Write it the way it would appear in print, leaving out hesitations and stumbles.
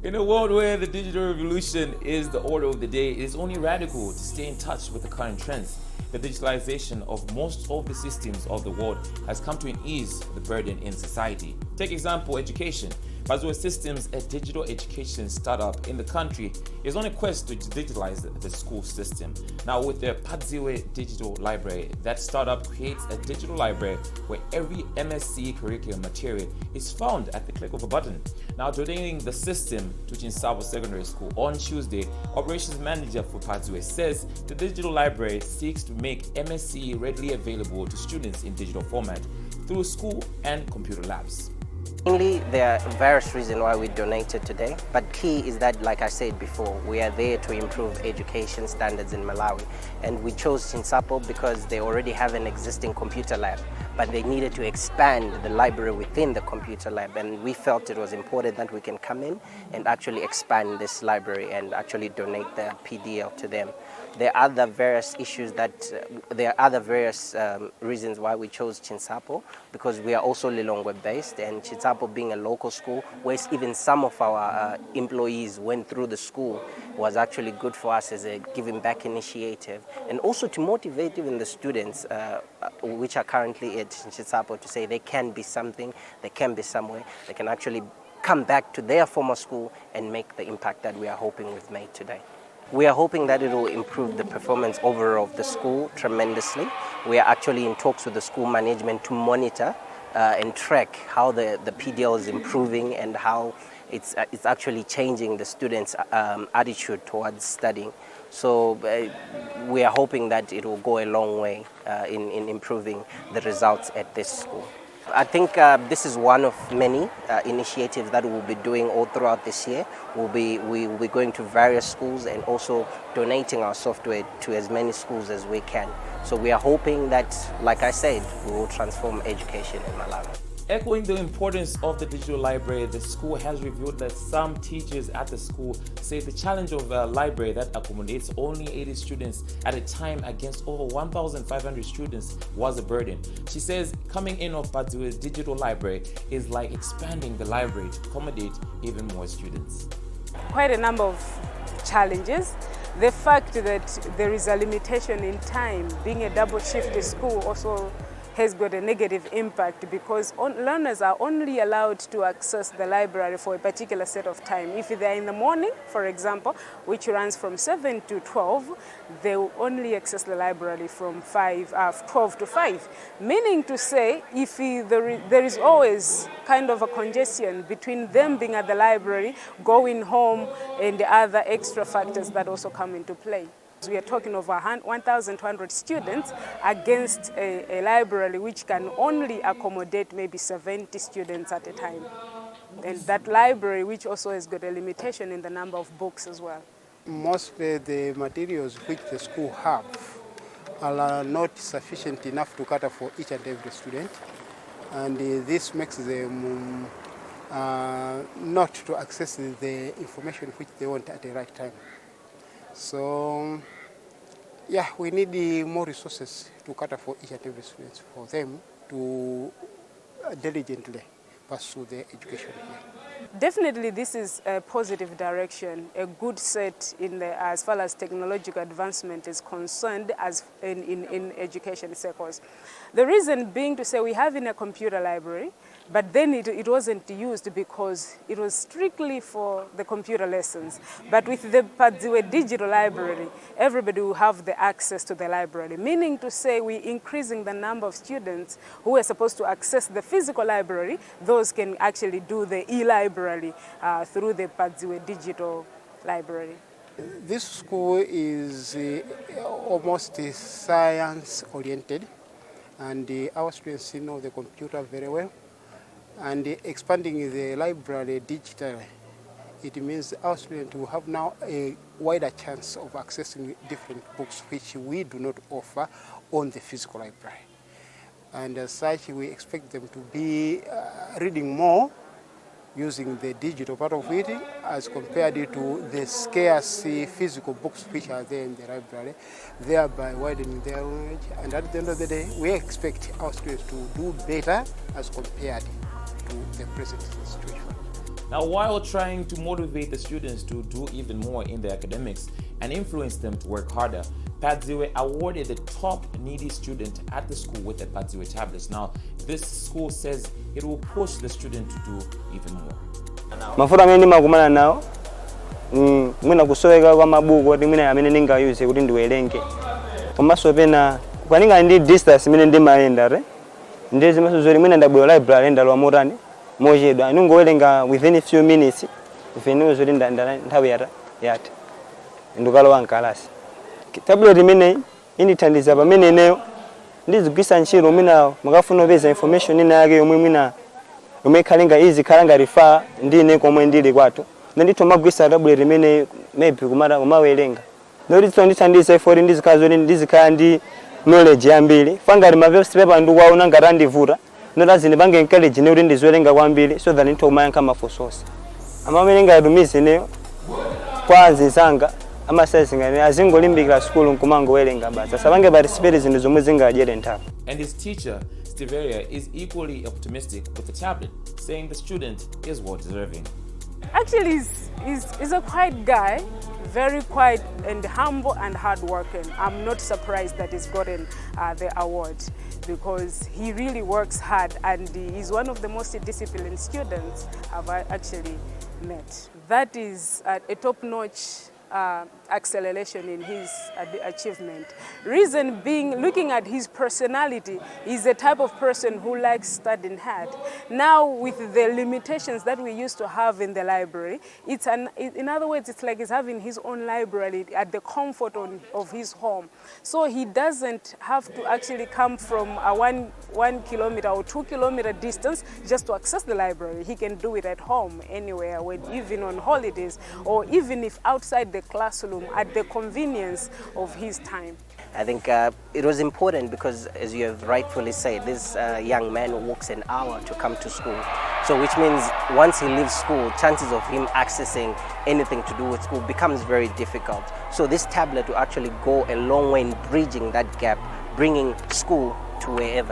In a world where the digital revolution is the order of the day, it is only radical to stay in touch with the current trends. The digitalization of most of the systems of the world has come to ease the burden in society. Take example, education. Padziwe Systems, a digital education startup in the country, is on a quest to digitalize the school system. Now, with their Padziwe digital library, that startup creates a digital library where every MSc curriculum material is found at the click of a button. Now, donating the system to Chinsabo Secondary School on Tuesday, operations manager for Padziwe says the digital library seeks to make MSc readily available to students in digital format through school and computer labs. Mainly, there are various reasons why we donated today, but key is that, like I said before, we are there to improve education standards in Malawi, and we chose Chinsabo because they already have an existing computer lab, but they needed to expand the library within the computer lab, and we felt it was important that we can come in and actually expand this library and actually donate the PDL to them. There are other various reasons why we chose Chinsabo, because we are also Lilongwe based, and Chinsabo being a local school where even some of our employees went through the school was actually good for us as a giving back initiative, and also to motivate even the students which are currently at Chinsabo to say they can be something, they can be somewhere, they can actually come back to their former school and make the impact that we are hoping we've made today. We are hoping that it will improve the performance overall of the school tremendously. We are actually in talks with the school management to monitor and track how the PDL is improving and how it's actually changing the students' attitude towards studying. So we are hoping that it will go a long way in improving the results at this school. I think this is one of many initiatives that we'll be doing all throughout this year. We will be going to various schools and also donating our software to as many schools as we can. So we are hoping that, like I said, we will transform education in Malawi. Echoing the importance of the digital library, the school has revealed that some teachers at the school say the challenge of a library that accommodates only 80 students at a time against over 1,500 students was a burden. She says coming in of Padziwe digital library is like expanding the library to accommodate even more students. Quite a number of challenges. The fact that there is a limitation in time, being a double shift school also has got a negative impact because learners are only allowed to access the library for a particular set of time. If they're in the morning, for example, which runs from 7 to 12, they will only access the library from 12 to 5. Meaning to say, if there is always kind of a congestion between them being at the library, going home, and the other extra factors that also come into play. We are talking of 1,200 students against a library which can only accommodate maybe 70 students at a time. And that library which also has got a limitation in the number of books as well. Mostly the materials which the school have are not sufficient enough to cater for each and every student. And this makes them not to access the information which they want at the right time. So, yeah, we need more resources to cater for each and every student, for them to diligently pursue their education here. Definitely, this is a positive direction, a good set as far as technological advancement is concerned as in education circles. The reason being to say we have in a computer library, but then it wasn't used because it was strictly for the computer lessons. But with the Padziwe digital library, everybody will have the access to the library, meaning to say we're increasing the number of students who are supposed to access the physical library. Those can actually do the e-library through the Padziwe digital library. This school is almost science-oriented, and our students know the computer very well. And expanding the library digitally, it means our students will have now a wider chance of accessing different books which we do not offer on the physical library. And as such, we expect them to be reading more using the digital part of it as compared to the scarce physical books which are there in the library, thereby widening their knowledge. And at the end of the day, we expect our students to do better as compared to the present situation. Now, while trying to motivate the students to do even more in their academics and influence them to work harder, Padziwe awarded the top needy student at the school with the Padziwe tablets. Now, this school says it will push the student to do even more. Mafuta amene ndimakumana nawo mwina kusoweka kwa mabuku kuti mwina amene ndingayuze kuti ndiwerenge. Komanso pena kwaninga ndi distance imene ndimayenda ndi zimaso zoti mwina ndabwera library ndalowa motani mochedwa ndingowerenga within a few minutes ifeneyo zoti nthawi yati ndikalowa mkalasi. Tablet imene indithandiza pamene ineyo ndizigwisa ntchito mwina makafuna kupeza information ina yake yomwe mwina yomwe ikhalenga izikhala ngati refer ndine komwe ndili kwathu ndithu magwisa tablet imene maybe kumawerenga ndoti ndithandiza ifoti ndizikhala ndi knowledge yambiri fangati mavesi paper ndikuwaona ngati andivuta ndoti pange encourage ne kuti ndiziwerenga kwambiri so that ndithu kumayankha mafunsosi amene ngatumize ineyo kwa anzanga amasazingane azingolimbikira school nkumangowerenga basa sabange participate zinthu zomwe zingadyere nthawi. And his teacher, Stiveria, is equally optimistic with the tablet, saying the student is well deserving. Actually, he's a quiet guy, very quiet and humble and hardworking. I'm not surprised that he's gotten the award because he really works hard and he's one of the most disciplined students I've actually met. That is a top-notch acceleration in his achievement. Reason being, looking at his personality, he's the type of person who likes studying hard. Now, with the limitations that we used to have in the library, in other words, it's like he's having his own library at the comfort of his home. So he doesn't have to actually come from a one kilometer or 2 kilometer distance just to access the library. He can do it at home, anywhere, even on holidays, or even if outside the classroom at the convenience of his time. I think it was important because, as you have rightfully said, this young man walks an hour to come to school. So which means once he leaves school, chances of him accessing anything to do with school becomes very difficult. So this tablet will actually go a long way in bridging that gap, bringing school to wherever